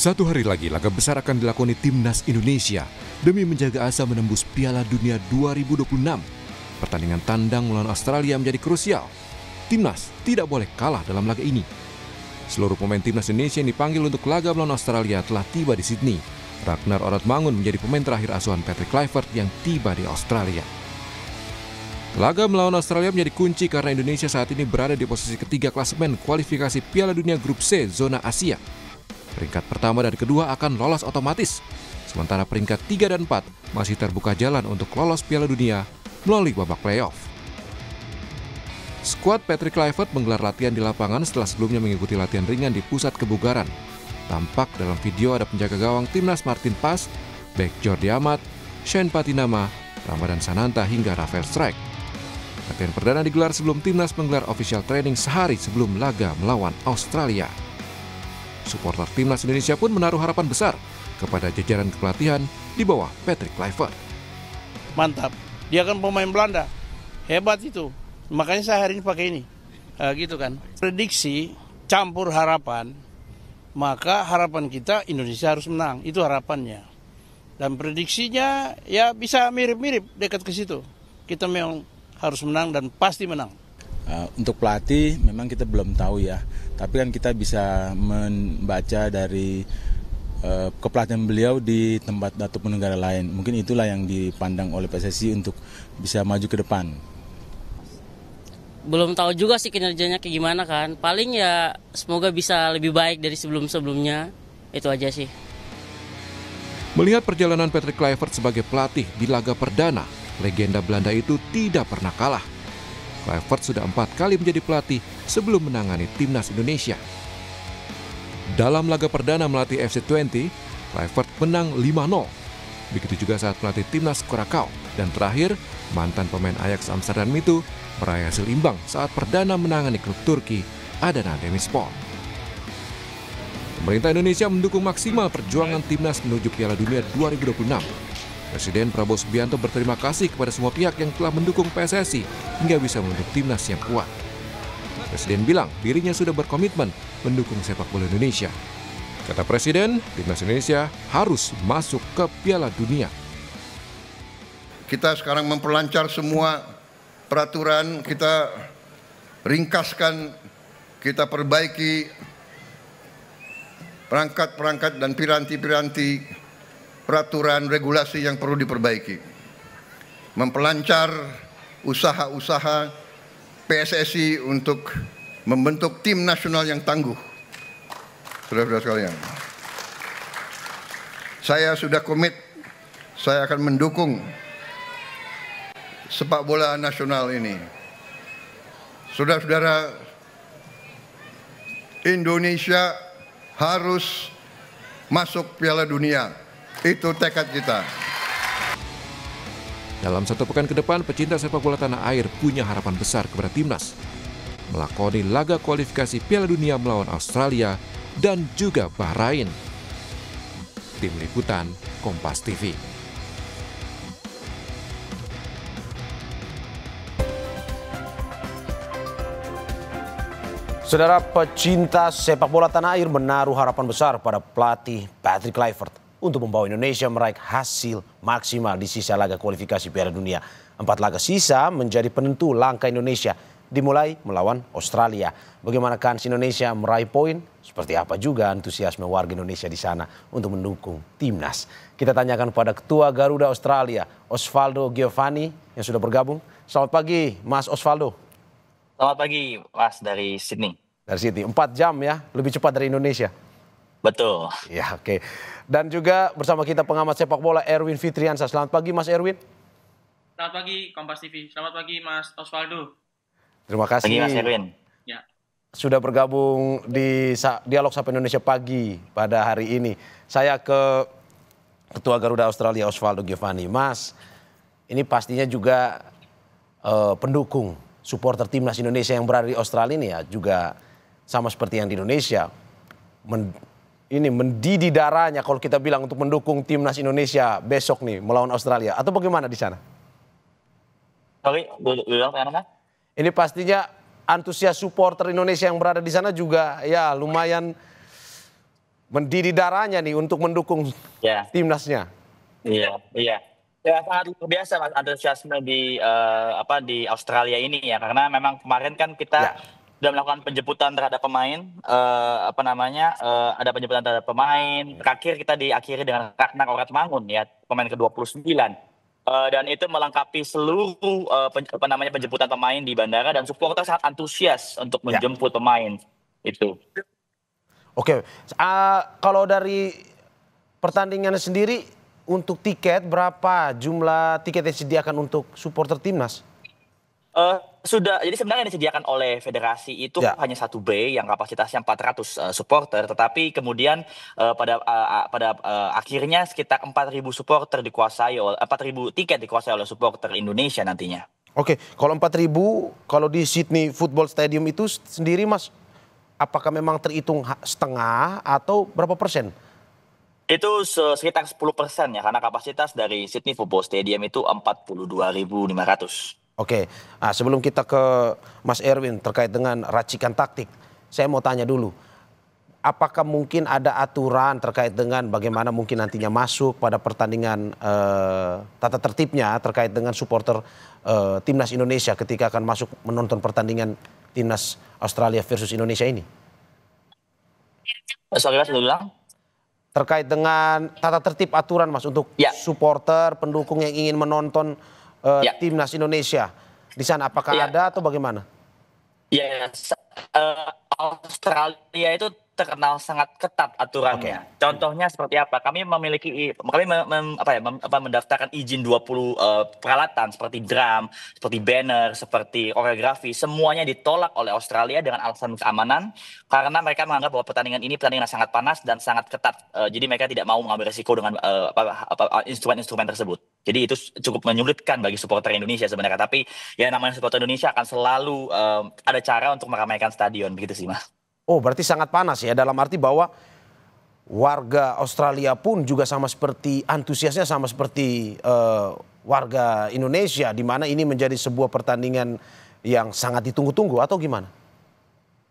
Satu hari lagi laga besar akan dilakoni Timnas Indonesia demi menjaga asa menembus Piala Dunia 2026. Pertandingan tandang melawan Australia menjadi krusial. Timnas tidak boleh kalah dalam laga ini. Seluruh pemain Timnas Indonesia yang dipanggil untuk laga melawan Australia telah tiba di Sydney. Ragnar Oratmangun menjadi pemain terakhir asuhan Patrick Kluivert yang tiba di Australia. Laga melawan Australia menjadi kunci karena Indonesia saat ini berada di posisi ketiga klasemen kualifikasi Piala Dunia Grup C zona Asia. Peringkat pertama dan kedua akan lolos otomatis, sementara peringkat 3 dan 4 masih terbuka jalan untuk lolos Piala Dunia melalui babak playoff. Skuad Patrick Kluivert menggelar latihan di lapangan setelah sebelumnya mengikuti latihan ringan di pusat kebugaran. Tampak dalam video ada penjaga gawang Timnas Martin Pas, bek Jordi Amat, Shane Patinama, Ramadan Sananta hingga Rafael Strijk. Latihan perdana digelar sebelum Timnas menggelar official training sehari sebelum laga melawan Australia. Supporter Timnas Indonesia pun menaruh harapan besar kepada jajaran kepelatihan di bawah Patrick Kluivert. Mantap, dia kan pemain Belanda, hebat itu. Makanya saya hari ini pakai ini, gitu kan. Prediksi campur harapan, maka harapan kita Indonesia harus menang, itu harapannya. Dan prediksinya ya bisa mirip-mirip dekat ke situ. Kita memang harus menang dan pasti menang. Untuk pelatih memang kita belum tahu ya, tapi kan kita bisa membaca dari kepelatihan beliau di tempat ataupun negara lain. Mungkin itulah yang dipandang oleh PSSI untuk bisa maju ke depan. Belum tahu juga sih kinerjanya kayak gimana kan. Paling ya semoga bisa lebih baik dari sebelum-sebelumnya. Itu aja sih. Melihat perjalanan Patrick Kluivert sebagai pelatih di laga perdana, legenda Belanda itu tidak pernah kalah. Kluivert sudah 4 kali menjadi pelatih sebelum menangani Timnas Indonesia. Dalam laga perdana melatih FC20, Kluivert menang 5-0. Begitu juga saat melatih Timnas Curacao. Dan terakhir, mantan pemain Ajax Amsterdam itu meraih hasil imbang saat perdana menangani klub Turki Adana Demirspor. Pemerintah Indonesia mendukung maksimal perjuangan Timnas menuju Piala Dunia 2026. Presiden Prabowo Subianto berterima kasih kepada semua pihak yang telah mendukung PSSI hingga bisa membentuk Timnas yang kuat. Presiden bilang dirinya sudah berkomitmen mendukung sepak bola Indonesia. Kata Presiden, Timnas Indonesia harus masuk ke Piala Dunia. Kita sekarang memperlancar semua peraturan, kita ringkaskan, kita perbaiki perangkat-perangkat dan piranti-piranti peraturan regulasi yang perlu diperbaiki. Memperlancar usaha-usaha PSSI untuk membentuk tim nasional yang tangguh. Saudara-saudara sekalian, saya sudah komit, saya akan mendukung sepak bola nasional ini. Saudara-saudara, Indonesia harus masuk Piala Dunia. Itu tekad kita. Dalam 1 pekan ke depan, pecinta sepak bola tanah air punya harapan besar kepada Timnas melakoni laga kualifikasi Piala Dunia melawan Australia dan juga Bahrain. Tim Liputan Kompas TV. Saudara, pecinta sepak bola tanah air menaruh harapan besar pada pelatih Patrick Kluivert untuk membawa Indonesia meraih hasil maksimal di sisa laga kualifikasi Piala Dunia. 4 laga sisa menjadi penentu langkah Indonesia, dimulai melawan Australia. Bagaimana kans Indonesia meraih poin? Seperti apa juga antusiasme warga Indonesia di sana untuk mendukung Timnas? Kita tanyakan pada Ketua Garuda Australia, Osvaldo Giovanni, yang sudah bergabung. Selamat pagi, Mas Osvaldo. Selamat pagi, Mas, dari Sydney. Dari Sydney, 4 jam ya, lebih cepat dari Indonesia. Betul. Ya, oke. Dan juga bersama kita pengamat sepak bola Erwin Fitriansyah. Selamat pagi, Mas Erwin. Selamat pagi, Kompas TV. Selamat pagi, Mas Osvaldo. Terima kasih. Pagi, Mas Erwin. Ya. Sudah bergabung di Dialog Sapa Indonesia Pagi pada hari ini. Saya ke Ketua Garuda Australia, Osvaldo Giovanni. Mas, ini pastinya juga pendukung supporter Timnas Indonesia yang berada di Australia ini ya juga sama seperti yang di Indonesia. Ini mendidih darahnya kalau kita bilang untuk mendukung Timnas Indonesia besok nih melawan Australia. Atau bagaimana di sana? Sorry, bilang apa? Ini pastinya antusias supporter Indonesia yang berada di sana juga ya lumayan mendidih darahnya nih untuk mendukung Ya, timnasnya. iya, iya. Ya sangat luar biasa Mas antusiasme di Australia ini ya karena memang kemarin kan kita Ya. sudah melakukan penjemputan terhadap pemain ada penjemputan terhadap pemain. Terakhir kita diakhiri dengan Ragnar Oratmangun ya, pemain ke-29. Dan itu melengkapi seluruh penjemputan pemain di bandara dan supporter sangat antusias untuk Ya. menjemput pemain itu. Oke, kalau dari pertandingan sendiri untuk tiket berapa jumlah tiket yang disediakan untuk supporter timnas? Jadi sebenarnya yang disediakan oleh federasi itu Ya. hanya 1B yang kapasitasnya 400 supporter, tetapi kemudian pada akhirnya sekitar 4.000 supporter 4.000 tiket dikuasai oleh supporter Indonesia nantinya. Oke, kalau 4.000, kalau di Sydney Football Stadium itu sendiri Mas, apakah memang terhitung setengah atau berapa persen? Itu sekitar 10% ya, karena kapasitas dari Sydney Football Stadium itu 42.500. Oke, sebelum kita ke Mas Erwin terkait dengan racikan taktik, saya mau tanya dulu, apakah mungkin ada aturan terkait dengan bagaimana mungkin nantinya masuk pada pertandingan tata tertibnya terkait dengan supporter timnas Indonesia ketika akan masuk menonton pertandingan timnas Australia versus Indonesia ini? Sorry Mas, ulang. Terkait dengan tata tertib aturan Mas untuk Ya. supporter pendukung yang ingin menonton Ya. timnas Indonesia di sana, apakah Ya. ada atau bagaimana? Ya, Australia itu terkenal sangat ketat aturannya. Contohnya seperti apa? Kami mendaftarkan izin 20 peralatan seperti drum, seperti banner, seperti koreografi, semuanya ditolak oleh Australia dengan alasan keamanan karena mereka menganggap bahwa pertandingan ini pertandingan yang sangat panas dan sangat ketat. Jadi mereka tidak mau mengambil resiko dengan instrumen-instrumen tersebut. Jadi itu cukup menyulitkan bagi supporter Indonesia sebenarnya. Tapi ya namanya supporter Indonesia akan selalu ada cara untuk meramaikan stadion, begitu sih Mas. Oh, berarti sangat panas ya, dalam arti bahwa warga Australia pun juga sama seperti antusiasnya sama seperti warga Indonesia, di mana ini menjadi sebuah pertandingan yang sangat ditunggu-tunggu atau gimana?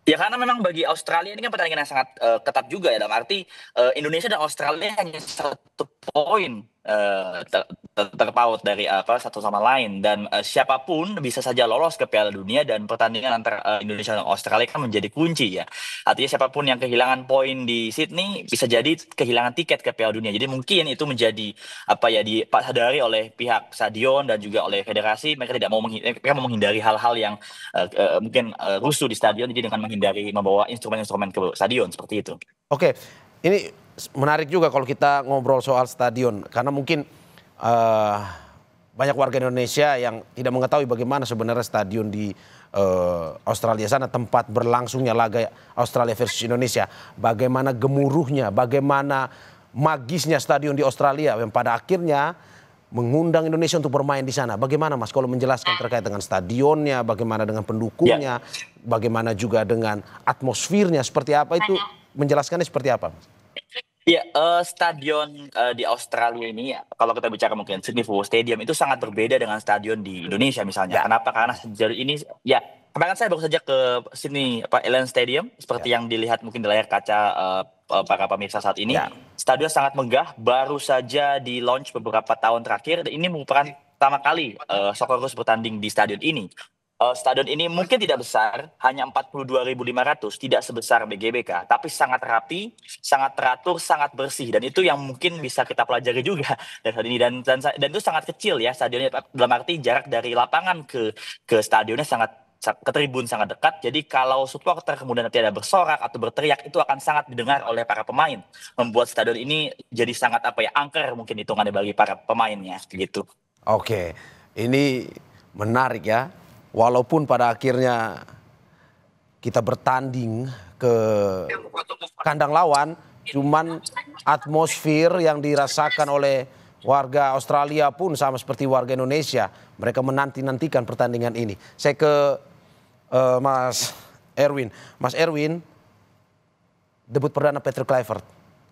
Ya karena memang bagi Australia ini kan pertandingan yang sangat ketat juga ya, dalam arti Indonesia dan Australia hanya 1 poin terpaut dari satu sama lain, dan siapapun bisa saja lolos ke Piala Dunia, dan pertandingan antara Indonesia dan Australia kan menjadi kunci ya. Artinya siapapun yang kehilangan poin di Sydney bisa jadi kehilangan tiket ke Piala Dunia. Jadi mungkin itu menjadi disadari oleh pihak stadion dan juga oleh federasi. Mereka mau menghindari hal-hal yang mungkin rusuh di stadion, jadi dengan menghindari membawa instrumen-instrumen ke stadion seperti itu. Oke, ini menarik juga kalau kita ngobrol soal stadion, karena mungkin banyak warga Indonesia yang tidak mengetahui bagaimana sebenarnya stadion di Australia sana, tempat berlangsungnya laga Australia versus Indonesia, bagaimana gemuruhnya, bagaimana magisnya stadion di Australia yang pada akhirnya mengundang Indonesia untuk bermain di sana. Bagaimana Mas kalau menjelaskan terkait dengan stadionnya, bagaimana dengan pendukungnya, bagaimana juga dengan atmosfernya, seperti apa itu, menjelaskannya seperti apa Mas? Ya, stadion di Australia ini ya, kalau kita bicara mungkin Sydney Football Stadium itu sangat berbeda dengan stadion di Indonesia misalnya. Kenapa? Karena sejauh ini ya, kemarin saya baru saja ke Sydney Alliance Stadium seperti yang dilihat mungkin di layar kaca para pemirsa saat ini. Stadion sangat megah, baru saja di launch beberapa tahun terakhir, dan ini merupakan pertama kali Socceroos bertanding di stadion ini. Stadion ini mungkin tidak besar, hanya 42.500, tidak sebesar BGBK, tapi sangat rapi, sangat teratur, sangat bersih, dan itu yang mungkin bisa kita pelajari juga dari stadion ini, dan itu sangat kecil ya stadionnya, dalam arti jarak dari lapangan ke stadionnya ke tribun sangat dekat. Jadi kalau supporter kemudian nanti ada bersorak atau berteriak, itu akan sangat didengar oleh para pemain, membuat stadion ini jadi sangat angker mungkin hitungannya bagi para pemainnya gitu. Oke, ini menarik ya. Walaupun pada akhirnya kita bertanding ke kandang lawan, cuman atmosfer yang dirasakan oleh warga Australia pun sama seperti warga Indonesia. Mereka menanti-nantikan pertandingan ini. Saya ke Mas Erwin. Mas Erwin, debut perdana Patrick Kluivert.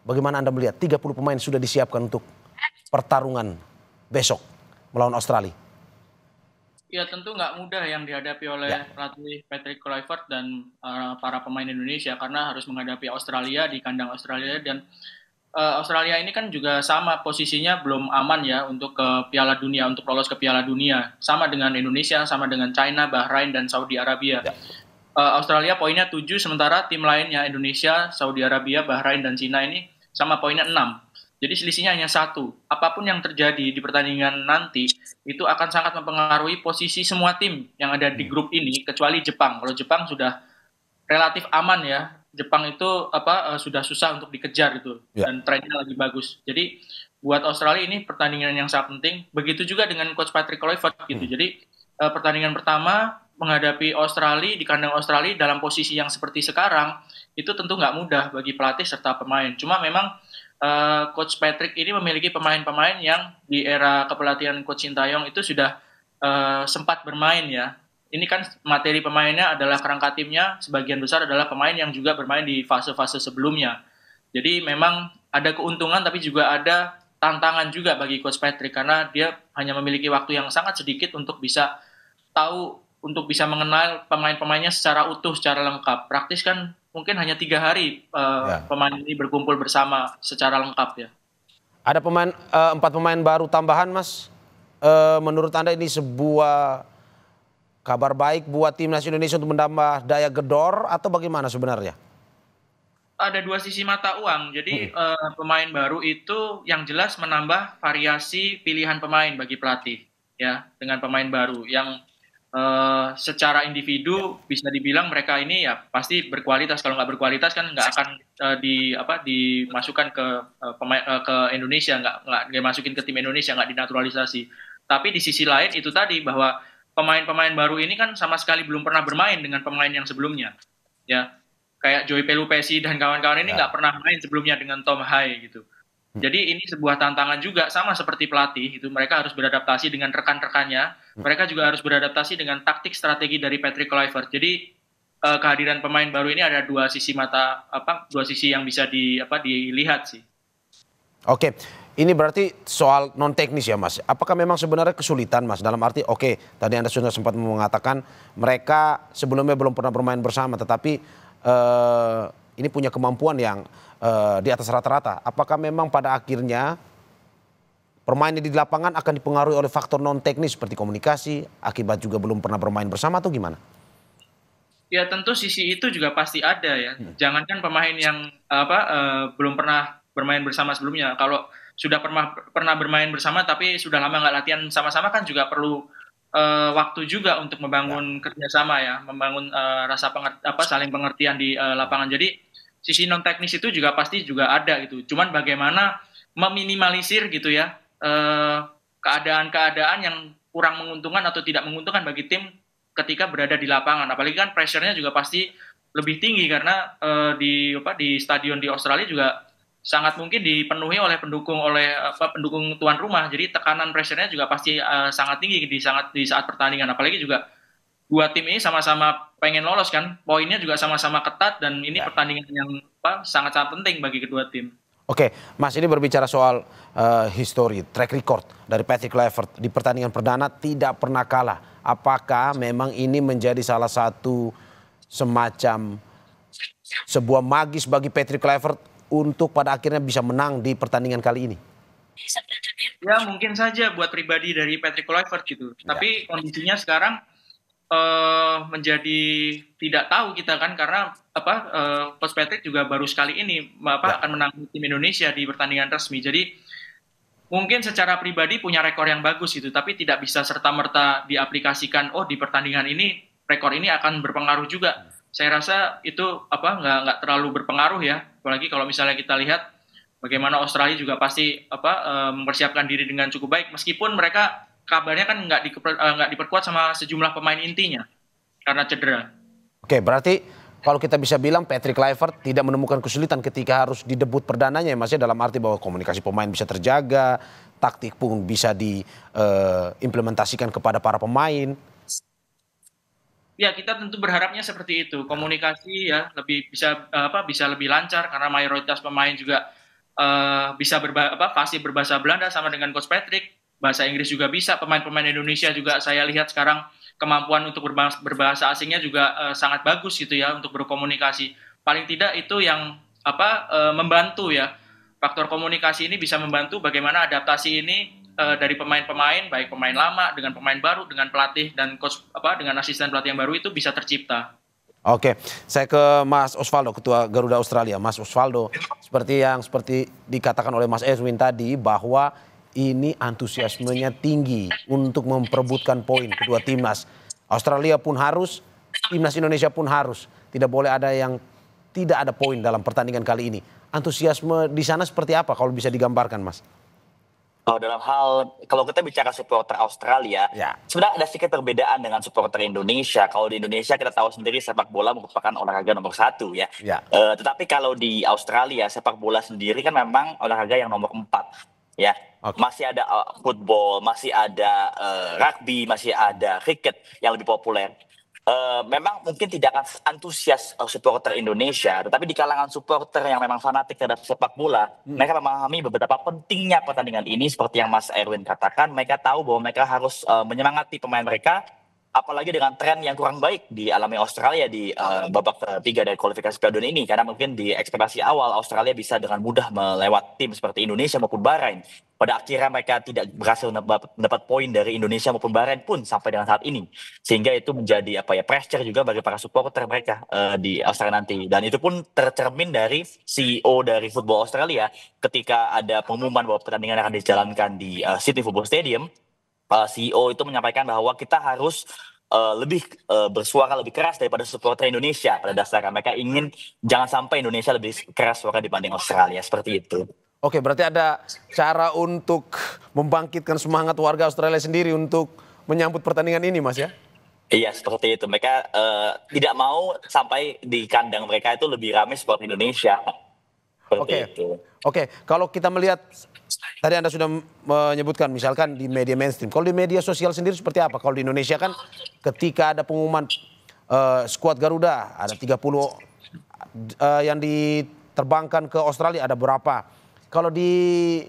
Bagaimana Anda melihat 30 pemain sudah disiapkan untuk pertarungan besok melawan Australia? Ya tentu nggak mudah yang dihadapi oleh pelatih Patrick Kluivert dan para pemain Indonesia karena harus menghadapi Australia di kandang Australia dan Australia ini kan juga sama posisinya belum aman ya untuk ke Piala Dunia, untuk lolos ke Piala Dunia. Sama dengan Indonesia, sama dengan China, Bahrain, dan Saudi Arabia. Australia poinnya 7, sementara tim lainnya Indonesia, Saudi Arabia, Bahrain, dan China ini sama poinnya 6. Jadi selisihnya hanya 1. Apapun yang terjadi di pertandingan nanti, itu akan sangat mempengaruhi posisi semua tim yang ada di grup ini, kecuali Jepang. Kalau Jepang sudah relatif aman ya. Jepang itu sudah susah untuk dikejar gitu dan trennya lagi bagus. Jadi buat Australia ini pertandingan yang sangat penting. Begitu juga dengan coach Patrick Kluivert gitu. Jadi pertandingan pertama menghadapi Australia di kandang Australia dalam posisi yang seperti sekarang itu tentu nggak mudah bagi pelatih serta pemain. Cuma memang coach Patrick ini memiliki pemain-pemain yang di era kepelatihan coach Sintayong itu sudah sempat bermain ya. Ini kan materi pemainnya adalah kerangka timnya, sebagian besar adalah pemain yang juga bermain di fase-fase sebelumnya. Jadi memang ada keuntungan tapi juga ada tantangan juga bagi Coach Patrick karena dia hanya memiliki waktu yang sangat sedikit untuk bisa tahu, untuk bisa mengenal pemain-pemainnya secara utuh, secara lengkap. Praktis kan mungkin hanya 3 hari pemain ini berkumpul bersama secara lengkap ya. Ada 4 pemain baru tambahan, Mas. Menurut Anda ini sebuah kabar baik buat timnas Indonesia untuk menambah daya gedor atau bagaimana sebenarnya? Ada 2 sisi mata uang. Jadi pemain baru itu yang jelas menambah variasi pilihan pemain bagi pelatih ya dengan pemain baru yang secara individu bisa dibilang mereka ini ya pasti berkualitas. Kalau nggak berkualitas kan nggak akan dimasukkan ke ke Indonesia, nggak dimasukin ke tim Indonesia, nggak dinaturalisasi. Tapi di sisi lain itu tadi bahwa pemain-pemain baru ini kan sama sekali belum pernah bermain dengan pemain yang sebelumnya, ya kayak Joey Pelupesi dan kawan-kawan ini nggak pernah main sebelumnya dengan Tom Hai gitu. Jadi ini sebuah tantangan juga sama seperti pelatih itu mereka harus beradaptasi dengan rekan-rekannya, mereka juga harus beradaptasi dengan taktik strategi dari Patrick Kluivert. Jadi kehadiran pemain baru ini ada 2 sisi yang bisa dilihat sih. Oke. Ini berarti soal non teknis ya Mas. Apakah memang sebenarnya kesulitan Mas dalam arti tadi Anda sudah sempat mengatakan mereka sebelumnya belum pernah bermain bersama tetapi ini punya kemampuan yang di atas rata-rata. Apakah memang pada akhirnya permainan di lapangan akan dipengaruhi oleh faktor non teknis seperti komunikasi akibat juga belum pernah bermain bersama atau gimana? Ya tentu sisi itu juga pasti ada ya. Jangankan pemain yang belum pernah bermain bersama sebelumnya. Kalau sudah pernah bermain bersama tapi sudah lama nggak latihan sama-sama kan juga perlu waktu juga untuk membangun kerjasama ya, membangun rasa saling pengertian di lapangan. Jadi sisi non teknis itu juga pasti juga ada gitu. Cuman bagaimana meminimalisir gitu ya keadaan-keadaan yang kurang menguntungkan atau tidak menguntungkan bagi tim ketika berada di lapangan. Apalagi kan pressure-nya juga pasti lebih tinggi karena di stadion di Australia juga sangat mungkin dipenuhi oleh pendukung tuan rumah. Jadi tekanan pressure-nya juga pasti sangat tinggi di saat pertandingan. Apalagi juga 2 tim ini sama-sama pengen lolos kan. Poinnya juga sama-sama ketat dan ini pertandingan yang sangat-sangat penting bagi kedua tim. Oke, Mas ini berbicara soal history, track record dari Patrick Kluivert di pertandingan perdana tidak pernah kalah. Apakah memang ini menjadi salah satu semacam sebuah magis bagi Patrick Kluivert untuk pada akhirnya bisa menang di pertandingan kali ini? Ya mungkin saja buat pribadi dari Patrick Kluivert gitu. Tapi kondisinya sekarang menjadi tidak tahu kita kan karena Coach Patrick juga baru sekali ini akan menang tim Indonesia di pertandingan resmi. Jadi mungkin secara pribadi punya rekor yang bagus gitu, tapi tidak bisa serta-merta diaplikasikan. Di pertandingan ini rekor ini akan berpengaruh juga. Saya rasa itu nggak terlalu berpengaruh ya. Apalagi kalau misalnya kita lihat bagaimana Australia juga pasti mempersiapkan diri dengan cukup baik meskipun mereka kabarnya kan nggak diperkuat sama sejumlah pemain intinya karena cedera. Oke, berarti kalau kita bisa bilang Patrick Kluivert tidak menemukan kesulitan ketika harus di debut perdananya ya Mas ya, dalam arti bahwa komunikasi pemain bisa terjaga, taktik pun bisa diimplementasikan kepada para pemain. Ya, kita tentu berharapnya seperti itu. Komunikasi ya bisa lebih lancar karena mayoritas pemain juga bisa fasih berbahasa Belanda sama dengan Coach Patrick. bahasa Inggris juga bisa. Pemain-pemain Indonesia juga saya lihat sekarang kemampuan untuk berbahasa asingnya juga sangat bagus gitu ya untuk berkomunikasi. Paling tidak itu yang membantu ya. Faktor komunikasi ini bisa membantu bagaimana adaptasi ini dari pemain-pemain, baik pemain lama dengan pemain baru, dengan pelatih dan coach dengan asisten pelatih yang baru itu bisa tercipta. Oke, saya ke Mas Osvaldo, Ketua Garuda Australia. Mas Osvaldo, seperti dikatakan oleh Mas Erwin tadi bahwa ini antusiasmenya tinggi untuk memperebutkan poin kedua timnas. Australia pun harus, timnas Indonesia pun harus. Tidak boleh ada yang tidak ada poin dalam pertandingan kali ini. Antusiasme di sana seperti apa kalau bisa digambarkan, Mas? Kalau kita bicara supporter Australia, sebenarnya ada sedikit perbedaan dengan supporter Indonesia. Kalau di Indonesia kita tahu sendiri sepak bola merupakan olahraga nomor 1 ya. Tetapi kalau di Australia sepak bola sendiri kan memang olahraga yang nomor 4 ya. Masih ada football, masih ada rugby, masih ada cricket yang lebih populer. Memang mungkin tidak akan antusias supporter Indonesia, tetapi di kalangan supporter yang memang fanatik terhadap sepak bola, mereka memahami beberapa pentingnya pertandingan ini. Seperti yang Mas Erwin katakan, mereka tahu bahwa mereka harus menyemangati pemain mereka, apalagi dengan tren yang kurang baik dialami Australia di babak ketiga dari kualifikasi Piala Dunia ini, karena mungkin di ekspektasi awal Australia bisa dengan mudah melewati tim seperti Indonesia maupun Bahrain. Pada akhirnya mereka tidak berhasil mendapat poin dari Indonesia maupun Bahrain pun sampai dengan saat ini, sehingga itu menjadi pressure juga bagi para supporter mereka di Australia nanti. Dan itu pun tercermin dari CEO dari Football Australia ketika ada pengumuman bahwa pertandingan akan dijalankan di Sydney Football Stadium. CEO itu menyampaikan bahwa kita harus lebih bersuara lebih keras daripada supporter Indonesia. Pada dasarnya mereka ingin jangan sampai Indonesia lebih keras suara dibanding Australia, seperti itu. Oke, berarti ada cara untuk membangkitkan semangat warga Australia sendiri untuk menyambut pertandingan ini, Mas ya? Iya, seperti itu. Mereka tidak mau sampai di kandang mereka itu lebih ramai seperti Indonesia. Oke, kalau kita melihat tadi Anda sudah menyebutkan misalkan di media mainstream. Kalau di media sosial sendiri seperti apa? Kalau di Indonesia kan ketika ada pengumuman skuad Garuda ada 30 yang diterbangkan ke Australia ada berapa? Kalau di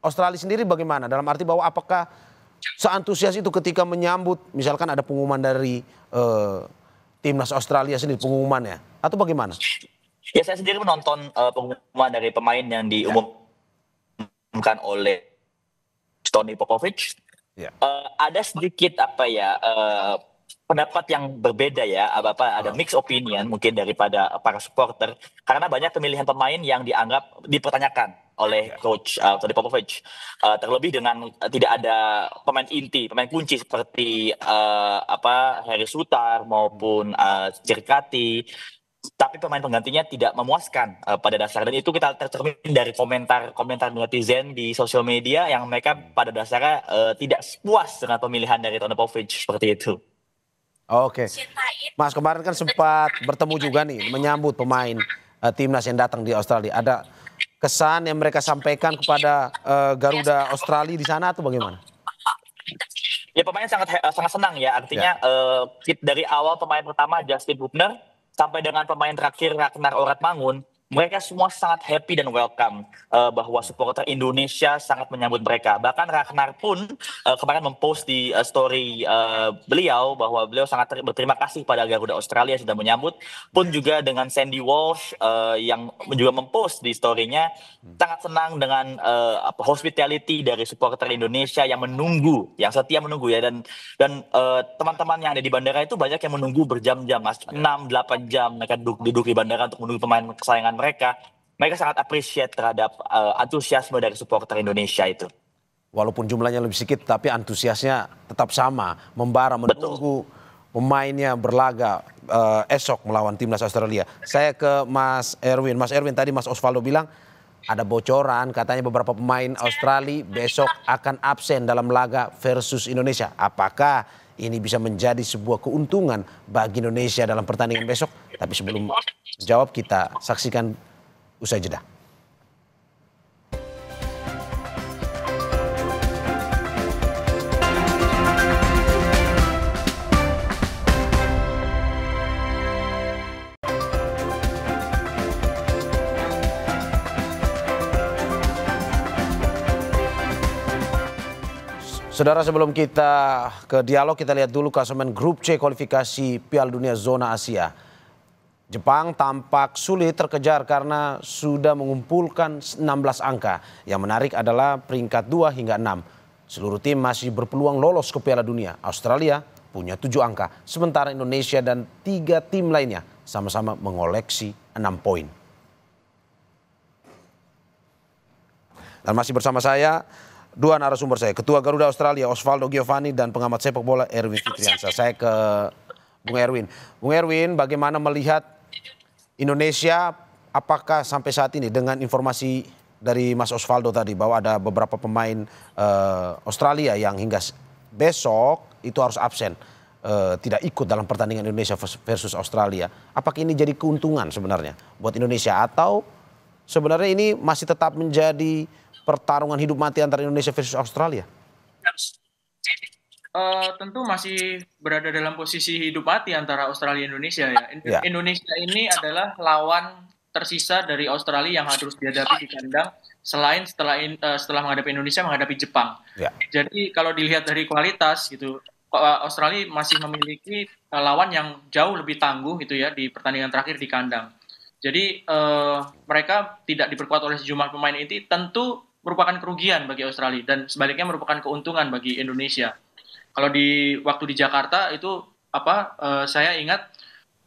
Australia sendiri bagaimana? Dalam arti bahwa apakah seantusias itu ketika menyambut misalkan ada pengumuman dari timnas Australia sendiri pengumumannya atau bagaimana? Ya, saya sendiri menonton pengumuman dari pemain yang diumumkan oleh Tony Popovic. Ada sedikit pendapat yang berbeda ya, ada mixed opinion mungkin daripada para supporter, karena banyak pemilihan pemain yang dianggap dipertanyakan oleh coach Tony Popovic, terlebih dengan tidak ada pemain inti, pemain kunci seperti Harry Sutar maupun Cirkati, tapi pemain penggantinya tidak memuaskan pada dasarnya. Dan itu kita tercermin dari komentar netizen di sosial media yang mereka pada dasarnya tidak puas dengan pemilihan dari Tony Popovic, seperti itu. Oke, Mas kemarin kan sempat bertemu juga nih menyambut pemain timnas yang datang di Australia. Ada kesan yang mereka sampaikan kepada Garuda Australia di sana atau bagaimana? Ya, pemain sangat senang ya. Artinya dari awal pemain pertama Justin Hubner sampai dengan pemain terakhir Ragnar Oratmangun, mereka semua sangat happy dan welcome bahwa supporter Indonesia sangat menyambut mereka. Bahkan Ragnar pun kemarin mempost di story beliau bahwa beliau sangat berterima kasih pada Garuda Australia sudah menyambut. Pun juga dengan Sandy Walsh yang juga mempost di story-nya sangat senang dengan hospitality dari supporter Indonesia yang menunggu, yang setia menunggu ya. Dan teman-teman yang ada di bandara itu banyak yang menunggu berjam-jam, Mas. 6-8 jam mereka duduk di bandara untuk menunggu pemain kesayangan mereka sangat appreciate terhadap antusiasme dari supporter Indonesia itu. Walaupun jumlahnya lebih sedikit, tapi antusiasnya tetap sama, membara menunggu pemainnya berlaga esok melawan timnas Australia. Saya ke Mas Erwin. Mas Erwin, tadi Mas Osvaldo bilang ada bocoran katanya beberapa pemain Australia besok akan absen dalam laga versus Indonesia. Apakah ini bisa menjadi sebuah keuntungan bagi Indonesia dalam pertandingan besok? Tapi sebelum jawab kita saksikan usai jeda. Saudara, sebelum kita ke dialog, kita lihat dulu klasemen grup C kualifikasi Piala Dunia zona Asia. Jepang tampak sulit terkejar karena sudah mengumpulkan 16 angka. Yang menarik adalah peringkat 2 hingga 6. Seluruh tim masih berpeluang lolos ke Piala Dunia. Australia punya 7 angka, sementara Indonesia dan 3 tim lainnya sama-sama mengoleksi 6 poin. Dan masih bersama saya dua narasumber saya, Ketua Garuda Australia Osvaldo Giovanni dan pengamat sepak bola Erwin Fitriansyah. Saya ke Bung Erwin. Bung Erwin, bagaimana melihat Indonesia, apakah sampai saat ini dengan informasi dari Mas Osvaldo tadi bahwa ada beberapa pemain Australia yang hingga besok itu harus absen, tidak ikut dalam pertandingan Indonesia versus Australia. Apakah ini jadi keuntungan sebenarnya buat Indonesia atau sebenarnya ini masih tetap menjadi pertarungan hidup mati antara Indonesia versus Australia? Tentu masih berada dalam posisi hidup mati antara Australia dan Indonesia ya. Indonesia ini adalah lawan tersisa dari Australia yang harus dihadapi di kandang selain setelah menghadapi Indonesia menghadapi Jepang. Ya. Jadi kalau dilihat dari kualitas gitu, Australia masih memiliki lawan yang jauh lebih tangguh gitu ya di pertandingan terakhir di kandang. Jadi mereka tidak diperkuat oleh sejumlah pemain ini tentu merupakan kerugian bagi Australia dan sebaliknya merupakan keuntungan bagi Indonesia. Kalau waktu di Jakarta itu saya ingat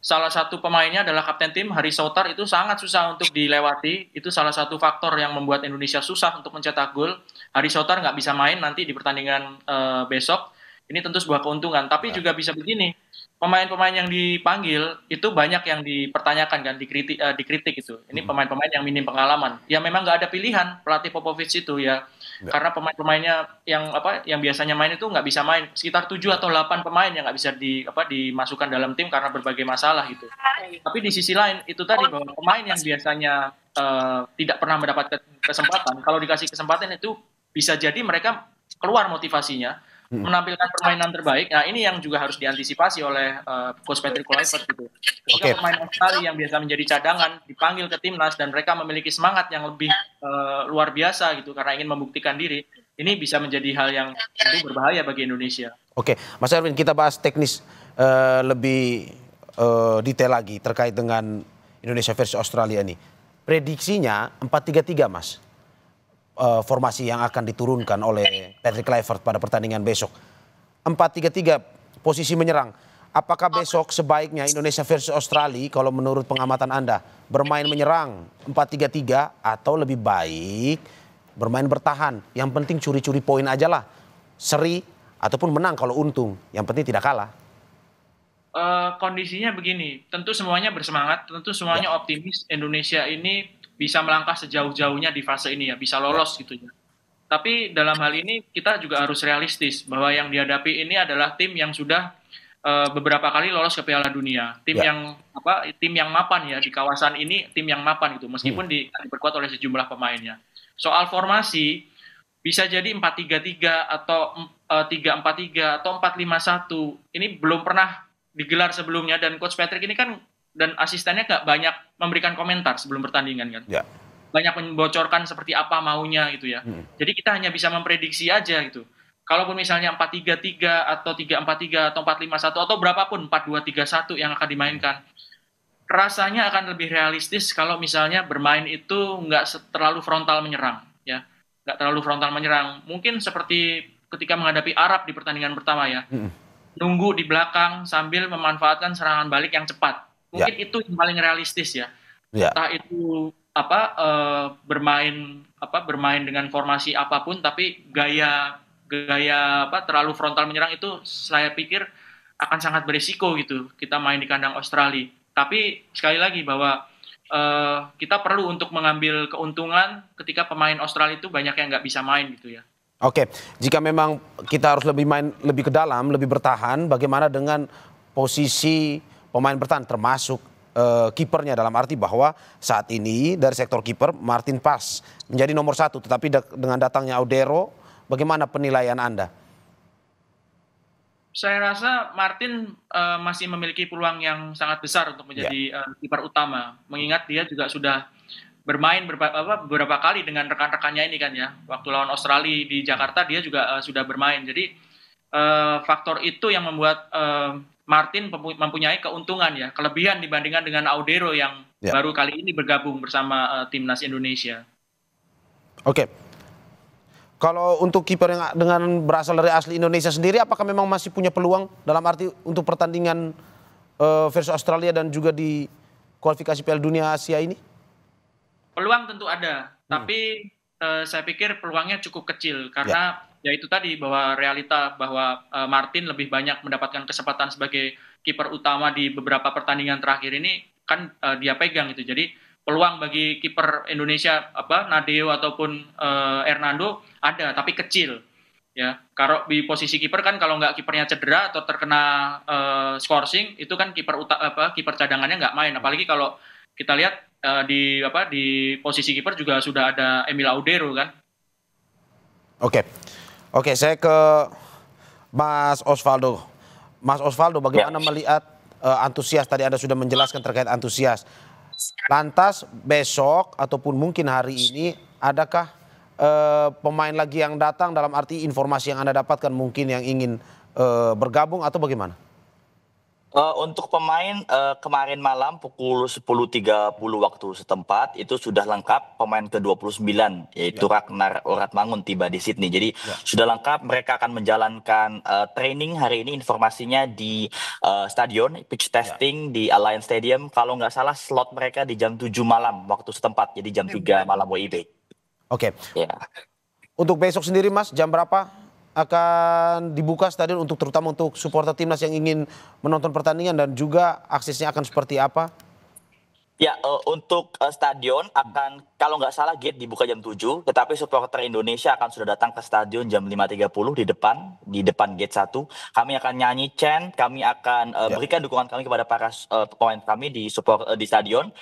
salah satu pemainnya adalah kapten tim Hari Soutar, itu sangat susah untuk dilewati. Itu salah satu faktor yang membuat Indonesia susah untuk mencetak gol. Hari Soutar nggak bisa main nanti di pertandingan besok. Ini tentu sebuah keuntungan. Tapi juga bisa begini, pemain-pemain yang dipanggil itu banyak yang dipertanyakan kan, dikritik itu. Ini pemain-pemain yang minim pengalaman. Ya memang nggak ada pilihan pelatih Popovic itu ya. Karena pemain-pemainnya yang biasanya main itu nggak bisa main. Sekitar 7 atau 8 pemain yang nggak bisa dimasukkan dalam tim karena berbagai masalah gitu. Tapi di sisi lain itu tadi bahwa pemain yang biasanya tidak pernah mendapatkan kesempatan, kalau dikasih kesempatan itu bisa jadi mereka keluar motivasinya menampilkan permainan terbaik. Nah ini yang juga harus diantisipasi oleh Coach Patrick Kluivert gitu. Ketika pemain Australia yang biasa menjadi cadangan dipanggil ke timnas dan mereka memiliki semangat yang lebih luar biasa gitu karena ingin membuktikan diri, ini bisa menjadi hal yang tentu berbahaya bagi Indonesia. Oke, Mas Erwin, kita bahas teknis lebih detail lagi terkait dengan Indonesia versus Australia ini. Prediksinya 4-3-3, Mas. Formasi yang akan diturunkan oleh Patrick Kluivert pada pertandingan besok. 4-3-3 posisi menyerang. Apakah besok sebaiknya Indonesia versus Australia kalau menurut pengamatan Anda bermain menyerang 4-3-3 atau lebih baik bermain bertahan? Yang penting curi-curi poin aja lah. Seri ataupun menang kalau untung. Yang penting tidak kalah. Kondisinya begini, tentu semuanya bersemangat, tentu semuanya optimis Indonesia ini bisa melangkah sejauh-jauhnya di fase ini ya, bisa lolos gitu ya. Tapi dalam hal ini kita juga harus realistis bahwa yang dihadapi ini adalah tim yang sudah beberapa kali lolos ke Piala Dunia, tim yang mapan ya di kawasan ini, tim yang mapan gitu, meskipun diperkuat oleh sejumlah pemainnya. Soal formasi bisa jadi 4-3-3 atau 3-4-3 atau 4-5-1 ini belum pernah digelar sebelumnya dan Coach Patrick ini kan dan asistennya nggak banyak memberikan komentar sebelum pertandingan kan. Ya. Banyak membocorkan seperti apa maunya gitu ya. Jadi kita hanya bisa memprediksi aja gitu. Kalaupun misalnya 4-3-3 atau 3-4-3 atau 4-5-1 atau berapapun 4-2-3-1 yang akan dimainkan. Rasanya akan lebih realistis kalau misalnya bermain itu nggak terlalu frontal menyerang ya. Nggak terlalu frontal menyerang. Mungkin seperti ketika menghadapi Arab di pertandingan pertama ya. Nunggu di belakang sambil memanfaatkan serangan balik yang cepat. Mungkin itu yang paling realistis ya. Entah itu bermain dengan formasi apapun, tapi gaya terlalu frontal menyerang itu saya pikir akan sangat berisiko gitu. Kita main di kandang Australia. Tapi sekali lagi bahwa kita perlu untuk mengambil keuntungan ketika pemain Australia itu banyak yang nggak bisa main gitu ya. Oke, jika memang kita harus lebih ke dalam, lebih bertahan, bagaimana dengan posisi pemain bertahan termasuk kipernya, dalam arti bahwa saat ini dari sektor kiper Martin Paes menjadi nomor 1, tetapi dengan datangnya Audero, bagaimana penilaian Anda? Saya rasa Martin masih memiliki peluang yang sangat besar untuk menjadi kiper utama, mengingat dia juga sudah bermain beberapa kali dengan rekan-rekannya ini kan ya. Waktu lawan Australia di Jakarta dia juga sudah bermain. Jadi faktor itu yang membuat Martin mempunyai keuntungan ya, kelebihan dibandingkan dengan Audero yang baru kali ini bergabung bersama timnas Indonesia. Oke. Kalau untuk kiper yang dengan berasal dari asli Indonesia sendiri, apakah memang masih punya peluang dalam arti untuk pertandingan versus Australia dan juga di kualifikasi Piala Dunia Asia ini? Peluang tentu ada, tapi saya pikir peluangnya cukup kecil karena ya itu tadi bahwa realita bahwa Martin lebih banyak mendapatkan kesempatan sebagai kiper utama di beberapa pertandingan terakhir ini kan dia pegang itu. Jadi peluang bagi kiper Indonesia Nadeo ataupun Hernando ada tapi kecil ya. Kalau di posisi kiper kan kalau nggak kipernya cedera atau terkena scoring itu kan kiper cadangannya nggak main. Apalagi kalau kita lihat di posisi kiper juga sudah ada Emil Audero kan. Oke, saya ke Mas Osvaldo. Mas Osvaldo, bagaimana melihat antusias? Tadi Anda sudah menjelaskan terkait antusias. Lantas besok ataupun mungkin hari ini adakah pemain lagi yang datang, dalam arti informasi yang Anda dapatkan mungkin yang ingin bergabung atau bagaimana? Untuk pemain kemarin malam pukul 10.30 waktu setempat itu sudah lengkap pemain ke-29 yaitu Ragnar Oratmangun tiba di Sydney. Jadi sudah lengkap, mereka akan menjalankan training hari ini, informasinya di stadion, pitch testing di Allianz Stadium. Kalau nggak salah slot mereka di jam 7 malam waktu setempat, jadi jam 3 malam WIB. Oke. Untuk besok sendiri Mas, jam berapa akan dibuka stadion terutama untuk supporter timnas yang ingin menonton pertandingan, dan juga aksesnya akan seperti apa? Ya, untuk stadion akan, kalau nggak salah gate dibuka jam 7, tetapi supporter Indonesia akan sudah datang ke stadion jam 5.30 di depan gate 1. Kami akan nyanyi chant, kami akan berikan dukungan kami kepada para pemain kami di stadion,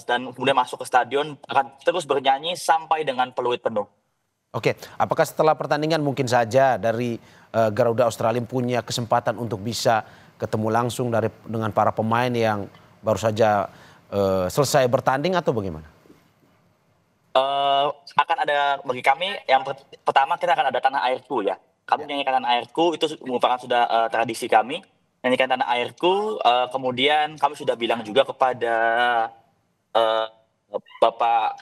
dan kemudian masuk ke stadion akan terus bernyanyi sampai dengan peluit penuh. Oke, apakah setelah pertandingan mungkin saja dari Garuda Australia punya kesempatan untuk bisa ketemu langsung dengan para pemain yang baru saja selesai bertanding atau bagaimana? Akan ada bagi kami yang pertama kita akan ada Tanah Airku ya. Kami menyanyikan Tanah Airku, itu merupakan sudah tradisi kami. Nyanyikan Tanah Airku, kemudian kami sudah bilang juga kepada Bapak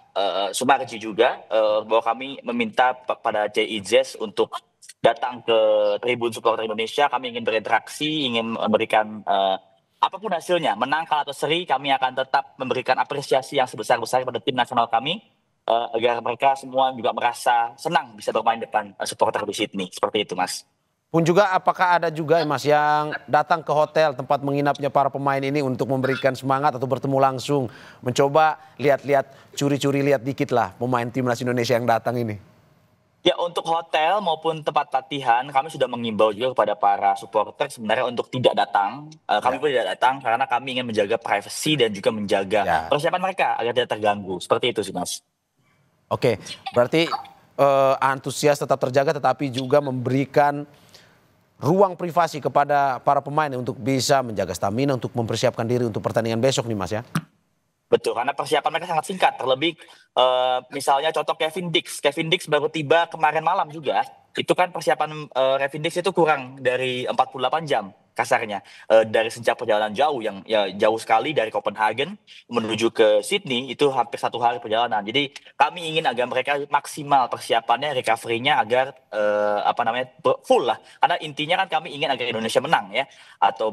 Sumarji juga bahwa kami meminta pada JIZES untuk datang ke tribun supporter Indonesia. Kami ingin berinteraksi, ingin memberikan apapun hasilnya, menang kalah atau seri, kami akan tetap memberikan apresiasi yang sebesar-besar pada tim nasional kami agar mereka semua juga merasa senang bisa bermain depan supporter di Sydney. Seperti itu, Mas. Pun juga apakah ada juga Mas yang datang ke hotel tempat menginapnya para pemain ini untuk memberikan semangat atau bertemu langsung, mencoba lihat-lihat, curi-curi lihat dikit lah pemain timnas Indonesia yang datang ini? Ya, untuk hotel maupun tempat latihan kami sudah mengimbau juga kepada para supporter sebenarnya untuk tidak datang. Kami pun tidak datang karena kami ingin menjaga privasi dan juga menjaga persiapan mereka agar tidak terganggu. Seperti itu sih, Mas. Oke, berarti antusias tetap terjaga tetapi juga memberikan ruang privasi kepada para pemain untuk bisa menjaga stamina untuk mempersiapkan diri untuk pertandingan besok nih Mas ya? Betul, karena persiapan mereka sangat singkat. Terlebih misalnya contoh Kevin Dix baru tiba kemarin malam juga. Itu kan persiapan Kevin Dix itu kurang dari 48 jam kasarnya. Dari sejak perjalanan jauh, yang jauh sekali dari Copenhagen menuju ke Sydney, itu hampir 1 hari perjalanan. Jadi kami ingin agar mereka maksimal persiapannya, recovery-nya agar full lah. Karena intinya kan kami ingin agar Indonesia menang ya, atau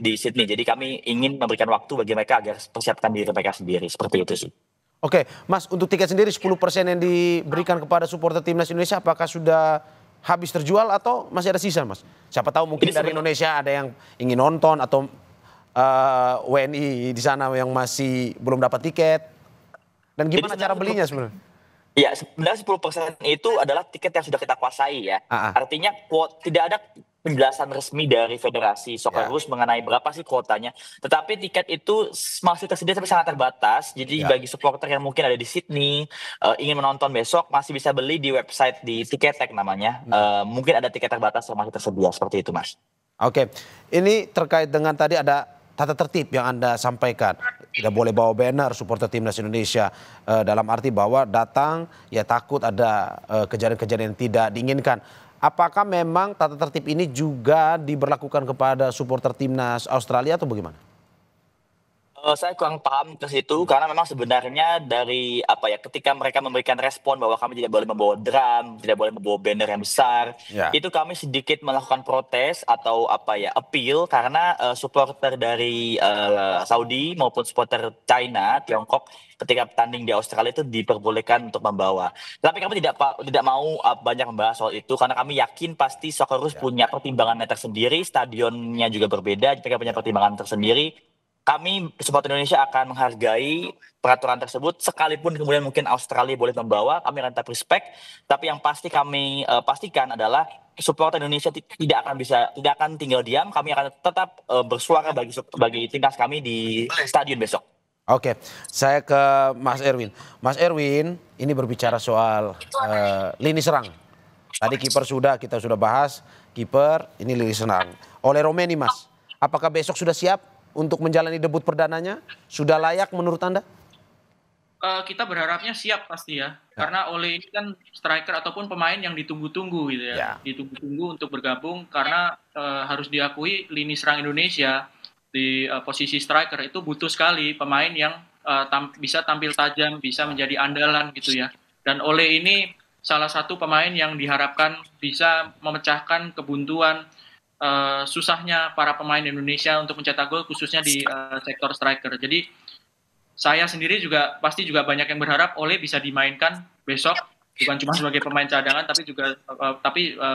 di Sydney. Jadi kami ingin memberikan waktu bagi mereka agar persiapkan diri mereka sendiri. Seperti itu sih. Oke, Mas, untuk tiket sendiri 10% yang diberikan kepada supporter timnas Indonesia apakah sudah habis terjual atau masih ada sisa, Mas? Siapa tahu mungkin dari Indonesia ada yang ingin nonton atau WNI di sana yang masih belum dapat tiket. Dan gimana cara belinya sebenarnya? Ya, sebenarnya 10% itu adalah tiket yang sudah kita kuasai ya. Artinya tidak ada penjelasan resmi dari Federasi Socceroos mengenai berapa sih kuotanya. Tetapi tiket itu masih tersedia tapi sangat terbatas. Jadi bagi supporter yang mungkin ada di Sydney, ingin menonton besok, masih bisa beli di website di Ticketek namanya. Mungkin ada tiket terbatas yang masih tersedia, seperti itu, Mas. Oke, ini terkait dengan tadi ada tata tertib yang Anda sampaikan. tidak boleh bawa banner supporter timnas Indonesia, dalam arti bahwa datang ya takut ada kejadian-kejadian yang tidak diinginkan. Apakah memang tata tertib ini juga diberlakukan kepada supporter timnas Australia atau bagaimana? Saya kurang paham ke situ karena memang sebenarnya dari ketika mereka memberikan respon bahwa kami tidak boleh membawa drum, tidak boleh membawa banner yang besar, itu kami sedikit melakukan protes atau appeal karena supporter dari Saudi maupun supporter China, Tiongkok ketika bertanding di Australia itu diperbolehkan untuk membawa. Tapi kami tidak mau banyak membahas soal itu karena kami yakin pasti Socceroos punya pertimbangannya tersendiri, stadionnya juga berbeda, mereka punya pertimbangan tersendiri. Kami supporter Indonesia akan menghargai peraturan tersebut sekalipun kemudian mungkin Australia boleh membawa, kami akan tetap respect. Tapi yang pasti kami pastikan adalah supporter Indonesia tidak akan tinggal diam. Kami akan tetap bersuara bagi timnas kami di stadion besok. Oke, saya ke Mas Erwin. Mas Erwin, ini berbicara soal lini serang. Tadi kiper kita sudah bahas, kiper, ini lini serang. Oleh Romeni, Mas, apakah besok sudah siap untuk menjalani debut perdananya? Sudah layak menurut Anda? Kita berharapnya siap pasti ya. Karena Ole ini kan striker ataupun pemain yang ditunggu-tunggu gitu ya. Ditunggu-tunggu untuk bergabung karena harus diakui lini serang Indonesia di posisi striker itu butuh sekali pemain yang bisa tampil tajam, bisa menjadi andalan gitu ya. Dan Ole ini salah satu pemain yang diharapkan bisa memecahkan kebuntuan susahnya para pemain Indonesia untuk mencetak gol khususnya di sektor striker. Jadi saya sendiri juga pasti juga banyak yang berharap Ole bisa dimainkan besok, bukan cuma sebagai pemain cadangan tapi juga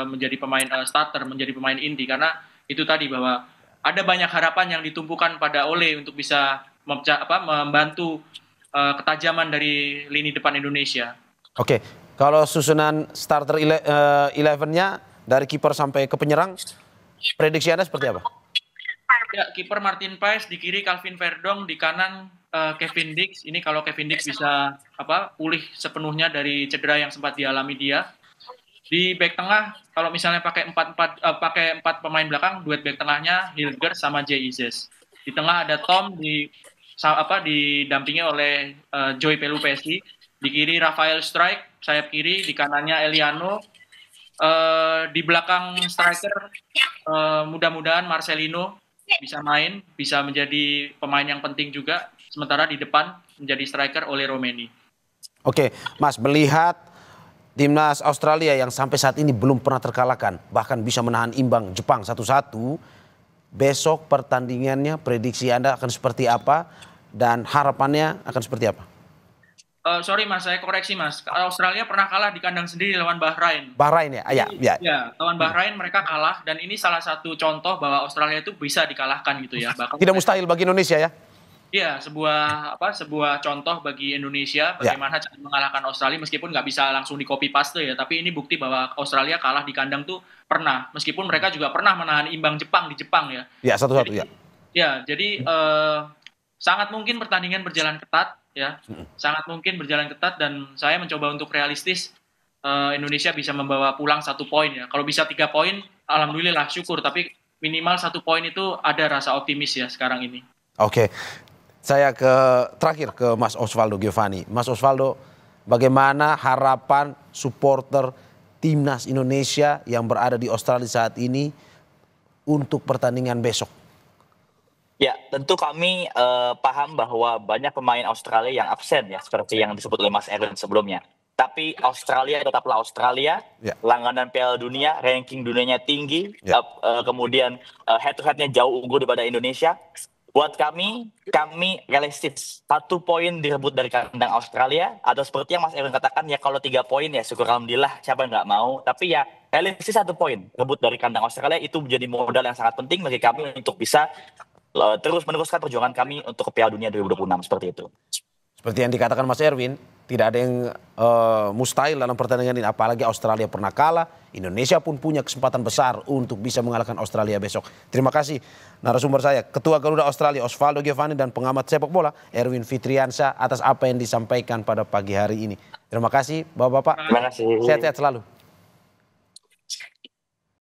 menjadi pemain starter, menjadi pemain inti karena itu tadi bahwa ada banyak harapan yang ditumpukan pada Ole untuk bisa membantu ketajaman dari lini depan Indonesia. Oke, kalau susunan starter 11-nya dari kiper sampai ke penyerang, prediksi Anda seperti apa? Ya, kiper Martin Paes, di kiri Calvin Verdong, di kanan Kevin Dix. Ini kalau Kevin Dix bisa pulih sepenuhnya dari cedera yang sempat dialami dia. Di back tengah, kalau misalnya pakai 4 pemain belakang, duet back tengahnya Hilger sama Jay Izes. Di tengah ada Tom didampingi oleh Joy Pelupesi. Di kiri Rafael Strike, sayap kiri, di kanannya Eliano. Di belakang striker mudah-mudahan Marcelino bisa main, bisa menjadi pemain yang penting juga. Sementara di depan menjadi striker Ole Romeni. Oke, Mas, melihat timnas Australia yang sampai saat ini belum pernah terkalahkan, bahkan bisa menahan imbang Jepang 1-1, besok pertandingannya prediksi Anda akan seperti apa dan harapannya akan seperti apa? Sorry Mas, saya koreksi Mas. Australia pernah kalah di kandang sendiri lawan Bahrain. Bahrain ya? Ya. Ya, lawan Bahrain mereka kalah dan ini salah satu contoh bahwa Australia itu bisa dikalahkan gitu ya. Bahkan tidak mustahil bagi Indonesia ya? Iya, sebuah contoh bagi Indonesia bagaimana cara mengalahkan Australia meskipun nggak bisa langsung di copy paste ya, tapi ini bukti bahwa Australia kalah di kandang tuh pernah, meskipun mereka juga pernah menahan imbang Jepang di Jepang ya. Ya, 1-1 ya. Ya, jadi sangat mungkin pertandingan berjalan ketat ya, sangat mungkin berjalan ketat dan saya mencoba untuk realistis Indonesia bisa membawa pulang 1 poin ya. Kalau bisa 3 poin, alhamdulillah syukur, tapi minimal 1 poin itu ada rasa optimis ya sekarang ini. Oke. Saya terakhir ke Mas Osvaldo Giovanni. Mas Osvaldo, bagaimana harapan supporter timnas Indonesia yang berada di Australia saat ini untuk pertandingan besok? Ya, tentu kami paham bahwa banyak pemain Australia yang absen ya, seperti yang disebut oleh Mas Erwin sebelumnya. Tapi Australia tetaplah Australia, langganan Piala Dunia, ranking dunianya tinggi, kemudian head-to-headnya jauh unggul daripada Indonesia. Buat kami realistis. 1 poin direbut dari kandang Australia, atau seperti yang Mas Erwin katakan ya kalau 3 poin ya syukur alhamdulillah, siapa yang nggak mau. Tapi ya realistis 1 poin rebut dari kandang Australia itu menjadi modal yang sangat penting bagi kami untuk bisa terus meneruskan perjuangan kami untuk ke Piala Dunia 2026 seperti itu. Seperti yang dikatakan Mas Erwin, tidak ada yang mustahil dalam pertandingan ini. Apalagi Australia pernah kalah, Indonesia pun punya kesempatan besar untuk bisa mengalahkan Australia besok. Terima kasih narasumber saya, Ketua Garuda Australia Osvaldo Giovanni dan pengamat sepak bola Erwin Fitriansyah atas apa yang disampaikan pada pagi hari ini. Terima kasih Bapak-Bapak. Terima kasih. Sehat-sehat selalu.